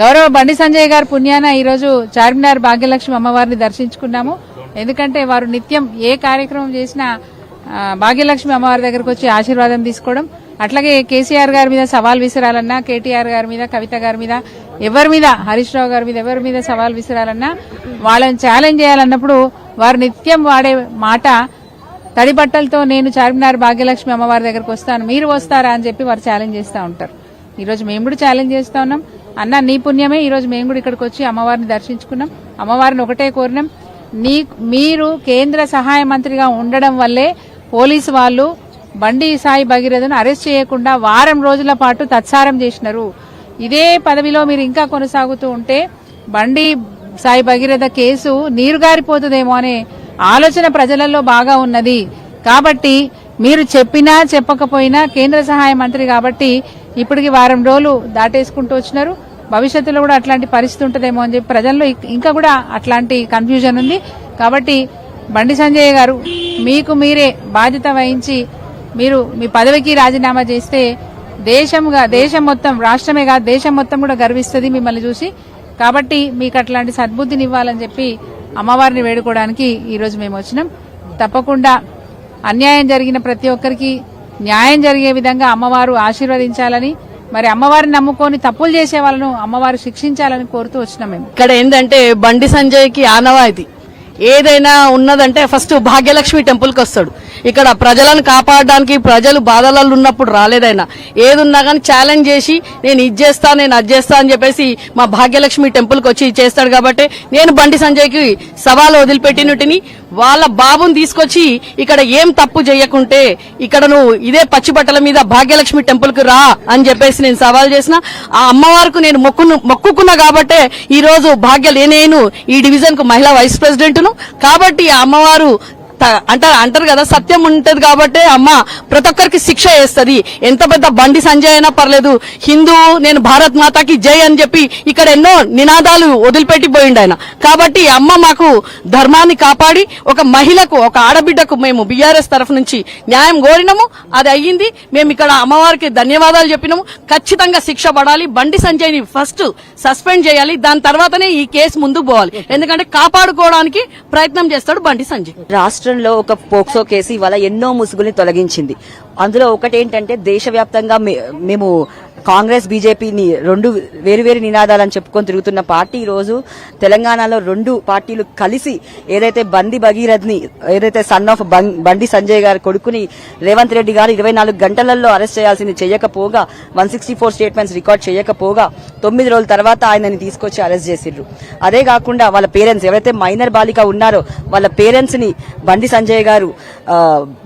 గౌరవ బండి సంజయ్ గారు పుణ్యాన ఈ రోజు చార్మినార్ భాగ్యలక్ష్మి అమ్మవారిని దర్శించుకున్నాము. ఎందుకంటే వారు నిత్యం ఏ కార్యక్రమం చేసినా భాగ్యలక్ష్మి అమ్మవారి దగ్గరకు వచ్చి ఆశీర్వాదం తీసుకోవడం, అట్లాగే కేసీఆర్ గారి మీద సవాల్ విసిరాలన్నా, కేటీఆర్ గారి మీద, కవిత గారి మీద, ఎవరి మీద, హరీష్ రావు గారి మీద, ఎవరి మీద సవాల్ విసిరాలన్నా, వాళ్ళని ఛాలెంజ్ చేయాలన్నప్పుడు వారు నిత్యం వాడే మాట తడి బట్టలతో నేను చార్మినార్ భాగ్యలక్ష్మి అమ్మవారి దగ్గరకు వస్తాను, మీరు వస్తారా అని చెప్పి వారు ఛాలెంజ్ చేస్తూ ఉంటారు. ఈ రోజు మేము కూడా ఛాలెంజ్ చేస్తా ఉన్నాం. అన్న నీ పుణ్యమే ఈ రోజు మేము కూడా ఇక్కడికి వచ్చి అమ్మవారిని దర్శించుకున్నాం. అమ్మవారిని ఒకటే కోరినాం, మీరు కేంద్ర సహాయ మంత్రిగా ఉండడం వల్లే పోలీసు వాళ్ళు బండి సాయి భగీరథను అరెస్ట్ చేయకుండా వారం రోజుల పాటు తత్సారం చేసినారు. ఇదే పదవిలో మీరు ఇంకా కొనసాగుతూ ఉంటే బండి సాయి భగీరథ కేసు నీరుగారిపోతుందేమో అనే ఆలోచన ప్రజలలో బాగా ఉన్నది. కాబట్టి మీరు చెప్పినా చెప్పకపోయినా కేంద్ర సహాయ మంత్రి కాబట్టి ఇప్పటికి వారం రోజులు దాటేసుకుంటూ వచ్చినారు. భవిష్యత్తులో కూడా అట్లాంటి పరిస్థితి ఉంటుందేమో అని చెప్పి ప్రజల్లో ఇంకా కూడా అట్లాంటి కన్ఫ్యూజన్ ఉంది. కాబట్టి బండి సంజయ్ గారు మీకు మీరే బాధ్యత వహించి మీరు మీ పదవికి రాజీనామా చేస్తే దేశం మొత్తం, రాష్ట్రమే కాదు దేశం మొత్తం కూడా గర్విస్తుంది మిమ్మల్ని చూసి. కాబట్టి మీకు అట్లాంటి సద్బుద్ధిని ఇవ్వాలని చెప్పి అమ్మవారిని వేడుకోవడానికి ఈ రోజు మేము వచ్చినాం. తప్పకుండా అన్యాయం జరిగిన ప్రతి ఒక్కరికి న్యాయం జరిగే విధంగా అమ్మవారు ఆశీర్వదించాలని, మరి అమ్మవారిని నమ్ముకొని తప్పులు చేసే వాళ్ళను అమ్మవారు శిక్షించాలని కోరుతూ వచ్చినాం. మేము ఇక్కడ ఏంటంటే బండి సంజయ్ కి ఆనవాయితీ ఏదైనా ఉన్నదంటే ఫస్ట్ భాగ్యలక్ష్మి టెంపుల్ కి వస్తాడు. ఇక్కడ ప్రజలను కాపాడడానికి, ప్రజలు బాధలలో ఉన్నప్పుడు రాలేదైనా, ఏదున్నా కానీ ఛాలెంజ్ చేసి నేను ఇది చేస్తా, నేను అది చేస్తా అని చెప్పేసి మా భాగ్యలక్ష్మి టెంపుల్ కి వచ్చి చేస్తాడు. కాబట్టి నేను బండి సంజయ్ కి సవాలు వదిలిపెట్టినట్టుని వాళ్ళ బాబుని తీసుకొచ్చి ఇక్కడ ఏం తప్పు చేయకుంటే ఇక్కడ నువ్వు ఇదే పచ్చి బట్టల మీద భాగ్యలక్ష్మి టెంపుల్ కు రా అని చెప్పేసి నేను సవాల్ చేసిన. ఆ అమ్మవారికి నేను మొక్కుకున్నా కాబట్టే ఈ రోజు నేను ఈ డివిజన్ కు మహిళా వైస్ ప్రెసిడెంట్ ను. కాబట్టి ఆ అమ్మవారు అంటారు కదా, సత్యం ఉంటది కాబట్టి అమ్మ ప్రతి ఒక్కరికి శిక్ష వేస్తుంది. ఎంత పెద్ద బండి సంజయ్ అయినా పర్లేదు, హిందూ నేను భారత్ మాతాకి జై అని చెప్పి ఇక్కడ ఎన్నో నినాదాలు వదిలిపెట్టిపోయిండు ఆయన. కాబట్టి అమ్మ మాకు ధర్మాన్ని కాపాడి ఒక మహిళకు, ఒక ఆడబిడ్డకు మేము బీఆర్ఎస్ తరఫు నుంచి న్యాయం కోరినాము. అది అయ్యింది. మేము ఇక్కడ అమ్మవారికి ధన్యవాదాలు చెప్పినాము. ఖచ్చితంగా శిక్ష పడాలి. బండి సంజయ్ ని ఫస్ట్ సస్పెండ్ చేయాలి, దాని తర్వాతనే ఈ కేసు ముందుకు పోవాలి. ఎందుకంటే కాపాడుకోవడానికి ప్రయత్నం చేస్తాడు బండి సంజయ్. రాష్ట్రంలో ఒక పోక్సో కేసు ఇవాళ ఎన్నో ముసుగుల్ని తొలగించింది. అందులో ఒకటేంటంటే దేశవ్యాప్తంగా మేము కాంగ్రెస్ బీజేపీని రెండు వేరువేరు నినాదాలని చెప్పుకొని తిరుగుతున్న పార్టీ ఈ రోజు తెలంగాణలో రెండు పార్టీలు కలిసి ఏదైతే బండి భగీరథ్ ని, ఏదైతే సన్ ఆఫ్ బండి సంజయ్ గారి కొడుకుని రేవంత్ రెడ్డి గారు 24 గంటలలో అరెస్ట్ చేయాల్సింది చేయకపోగా, 164 స్టేట్మెంట్స్ రికార్డ్ చేయకపోగా 9 రోజుల తర్వాత ఆయనని తీసుకొచ్చి అరెస్ట్ చేసిర్రు. అదే కాకుండా వాళ్ళ పేరెంట్స్ ఎవరైతే మైనర్ బాలిక ఉన్నారో వాళ్ళ పేరెంట్స్ ని బండి సంజయ్ గారు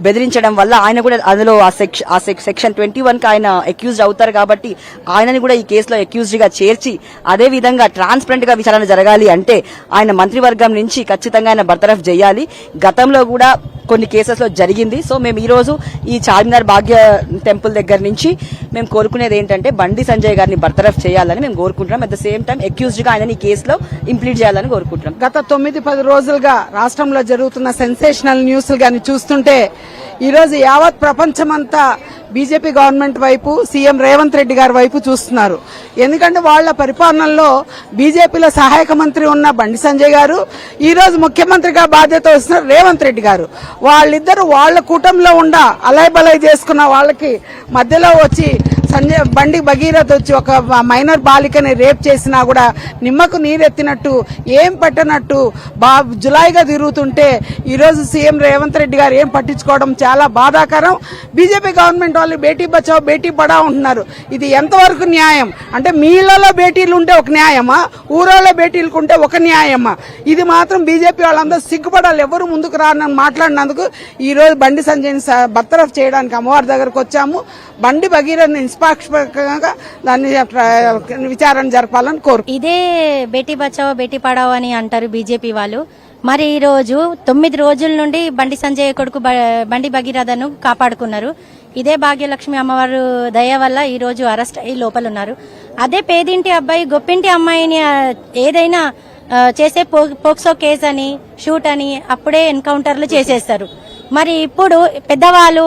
బెదిరించడం వల్ల ఆయన కూడా అందులో ఆ సెక్షన్ 21 కి ఆయన అక్యూజ్డ్ అవుతారు. కాబట్టి ఆయనని కూడా ఈ కేసులో అక్యూజ్డ్ గా చేర్చి అదే విధంగా ట్రాన్స్పరెంట్ గా విచారణ జరగాలి అంటే ఆయన మంత్రివర్గం నుంచి ఖచ్చితంగా ఆయన బర్తరఫ్ చేయాలి. గతంలో కూడా కొన్ని కేసెస్ లో జరిగింది. సో మేము ఈ రోజు ఈ చార్మినార్ భాగ్య టెంపుల్ దగ్గర నుంచి మేము కోరుకునేది ఏంటంటే బండి సంజయ్ గారిని బర్తరఫ్ చేయాలని మేము కోరుకుంటున్నాం. At the same time accused గా ఆయన ఈ కేసులో ఇంప్లీట్ చేయాలని కోరుకుంటున్నాం. గత 9-10 రోజులుగా రాష్ట్రంలో జరుగుతున్న సెన్సేషనల్ న్యూస్ గాని చూస్తుంటే ఈ రోజు యావత్ ప్రపంచమంతా బీజేపీ గవర్నమెంట్ వైపు, సీఎం రేవంత్ రెడ్డి గారి వైపు చూస్తున్నారు. ఎందుకంటే వాళ్ల పరిపాలనలో బీజేపీలో సహాయక మంత్రి ఉన్న బండి సంజయ్ గారు, ఈ రోజు ముఖ్యమంత్రిగా బాధ్యత వస్తున్న రేవంత్ రెడ్డి గారు, వాళ్ళిద్దరు వాళ్ల కూటమిలో ఉండ అలయబలయ చేసుకున్న వాళ్ళకి మధ్యలో వచ్చి బండి భగీరథ్ వచ్చి ఒక మైనర్ బాలికని రేప్ చేసినా కూడా నిమ్మకు నీరెత్తినట్టు, ఏం పెట్టనట్టు జులాయిగా తిరుగుతుంటే ఈ రోజు సీఎం రేవంత్ రెడ్డి గారు ఏం పట్టించుకోవడం చాలా బాధాకరం. బీజేపీ గవర్నమెంట్ వాళ్ళు బేటీ బచావ్ బేటీ పడావ్ అంటున్నారు. ఇది ఎంతవరకు న్యాయం? అంటే మీ ఇళ్లలో బేటీలు ఉంటే ఒక న్యాయమా, ఊరోళ్ళ బేటీలకు ఉంటే ఒక న్యాయమా? ఇది మాత్రం బీజేపీ వాళ్ళందరూ సిగ్గుపడాలి. ఎవరు ముందుకు రానని మాట్లాడినందుకు ఈ రోజు బండి సంజయ్ని బర్తరఫ్ చేయడానికి అమ్మవారి దగ్గరకు వచ్చాము. బండి భగీరథ్ నిష్పాక్షికంగా దాన్ని విచారణ జరపాలని కోరు. ఇదే బేటీ బచావో బేటీ పడావో అని అంటారు బీజేపీ వాళ్ళు. మరి ఈ రోజు 9 రోజుల నుండి బండి సంజయ్ కొడుకు బండి భగీరథను కాపాడుకున్నారు. ఇదే భాగ్యలక్ష్మి అమ్మవారు దయ వల్ల ఈ రోజు అరెస్ట్ అయ్యి లోపల ఉన్నారు. అదే పేదింటి అబ్బాయి గొప్పింటి అమ్మాయిని ఏదైనా చేసే పోక్సో కేసు అని, షూట్ అని అప్పుడే ఎన్కౌంటర్లు చేసేస్తారు. మరి ఇప్పుడు పెద్దవాళ్ళు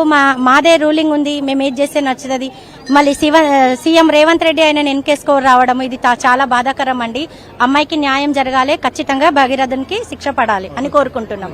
మాదే రూలింగ్ ఉంది, మేము ఏది చేస్తే నచ్చుతుంది, మళ్ళీ సీఎం రేవంత్ రెడ్డి ఆయన వెనకేసుకో రావడం ఇది చాలా బాధాకరం అండి. అమ్మాయికి న్యాయం జరగాలి, ఖచ్చితంగా భగీరథన్కి శిక్ష పడాలి అని కోరుకుంటున్నాం.